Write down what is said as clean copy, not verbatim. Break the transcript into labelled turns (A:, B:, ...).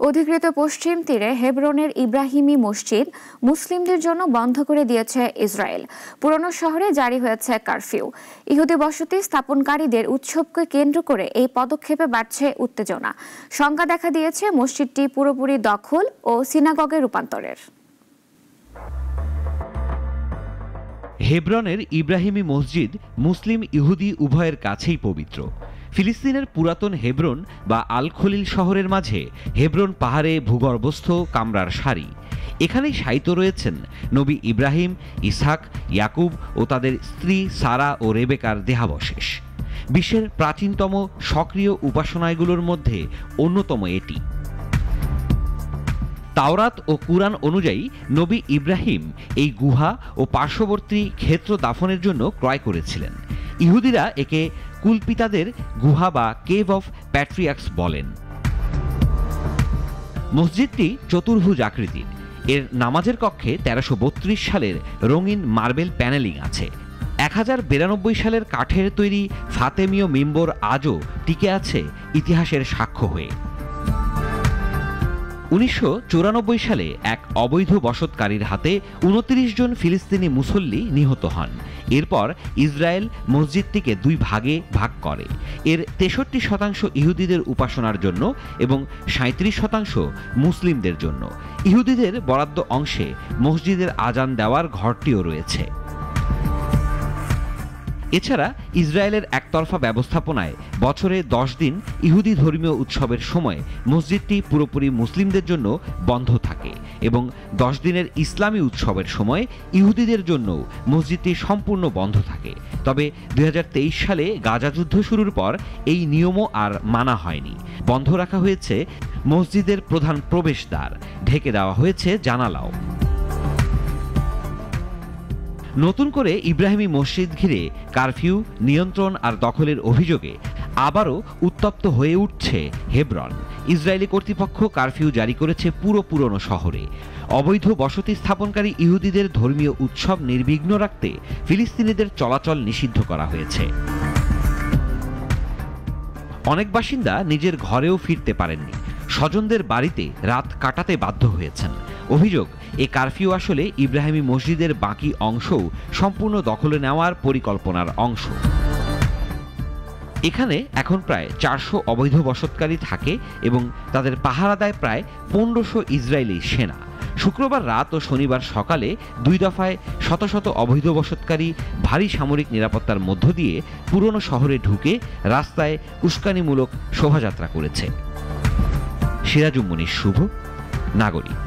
A: অধিকৃত পশ্চিম তীরে হেবরনের ইব্রাহিমি মসজিদ মুসলিমদের জন্য বন্ধ করে দিয়েছে ইসরায়েল। পুরনো শহরে জারি হয়েছে কারফিউ। ইহুদি বসতি স্থাপনকারীদের উৎসবকে কেন্দ্র করে এই পদক্ষেপে বাড়ছে উত্তেজনা। শঙ্কা দেখা দিয়েছে মসজিদটি পুরোপুরি দখল ও সিনাগগে রূপান্তরের।
B: হেবরনের ইব্রাহিমি মসজিদ মুসলিম ইহুদি উভয়ের কাছেই পবিত্র। ফিলিস্তিনের পুরাতন হেবরন বা আল খলিল শহরের মাঝে হেবরন পাহাড়ে ভূগর্ভস্থ কামরার সারি। এখানেই শায়িত রয়েছেন নবী ইব্রাহিম, ইসহাক, ইয়াকুব ও তাদের স্ত্রী সারা ও রেবেকার দেহাবশেষ। বিশ্বের প্রাচীনতম সক্রিয় উপাসনাগুলোর মধ্যে অন্যতম এটি। তাওরাত ও কুরআন অনুযায়ী নবী ইব্রাহিম এই গুহা ও পার্শ্ববর্তী ক্ষেত্র দাফনের জন্য ক্রয় করেছিলেন। ইহুদিরা একে কুলপিতাদের গুহা বা কেভ অফ প্যাট্রিয়ার্কস বলেন। মসজিদটি চতুর্ভুজ আকৃতির। এর নামাজের কক্ষে 1332 সালের রঙিন মার্বেল প্যানেলিং আছে। 1092 সালের কাঠের তৈরি ফাতেমীয় মিম্বর আজও টিকে আছে ইতিহাসের সাক্ষ্য হয়ে। 1994 সালে এক অবৈধ বসতকারীর হাতে 29 জন ফিলিস্তিনি মুসল্লি নিহত হন। এরপর ইসরায়েল মসজিদটিকে দুই ভাগে ভাগ করে। এর 63% ইহুদিদের উপাসনার জন্য এবং 37% মুসলিমদের জন্য। ইহুদিদের বরাদ্দ অংশে মসজিদের আজান দেওয়ার ঘরটিও রয়েছে। এছাড়া ইসরায়েলের একতরফা ব্যবস্থাপনায় বছরে 10 দিন ইহুদি ধর্মীয় উৎসবের সময় মসজিদটি পুরোপুরি মুসলিমদের জন্য বন্ধ থাকে এবং 10 দিনের ইসলামী উৎসবের সময় ইহুদিদের জন্য মসজিদটি সম্পূর্ণ বন্ধ থাকে। তবে 2023 সালে গাজা যুদ্ধ শুরুর পর এই নিয়মও আর মানা হয়নি। বন্ধ রাখা হয়েছে মসজিদের প্রধান প্রবেশদ্বার, ঢেকে দেওয়া হয়েছে জানালাও। নতুন করে ইব্রাহিমি মসজিদ ঘিরে কারফিউ, নিয়ন্ত্রণ আর দখলের অভিযোগে আবারও উত্তপ্ত হয়ে উঠছে হেবরন। ইসরায়েলি কর্তৃপক্ষ কারফিউ জারি করেছে পুরনো শহরে। অবৈধ বসতি স্থাপনকারী ইহুদিদের ধর্মীয় উৎসব নির্বিঘ্ন রাখতে ফিলিস্তিনিদের চলাচল নিষিদ্ধ করা হয়েছে। অনেক বাসিন্দা নিজের ঘরেও ফিরতে পারেননি, স্বজনদের বাড়িতে রাত কাটাতে বাধ্য হয়েছেন। অভিযোগ, এই কারফিউ আসলে ইব্রাহিমি মসজিদের বাকি অংশও সম্পূর্ণ দখলে নেওয়ার পরিকল্পনার অংশ। এখানে এখন প্রায় 400 অবৈধ বসতকারী থাকে এবং তাদের পাহারা দেয় প্রায় 1500 ইসরায়েলি সেনা। শুক্রবার রাত ও শনিবার সকালে 2 দফায় শত শত অবৈধ বসতকারী ভারী সামরিক নিরাপত্তার মধ্য দিয়ে পুরনো শহরে ঢুকে রাস্তায় উস্কানিমূলক শোভাযাত্রা করেছে। সিরাজুম মুনির শুভ, নাগরিক।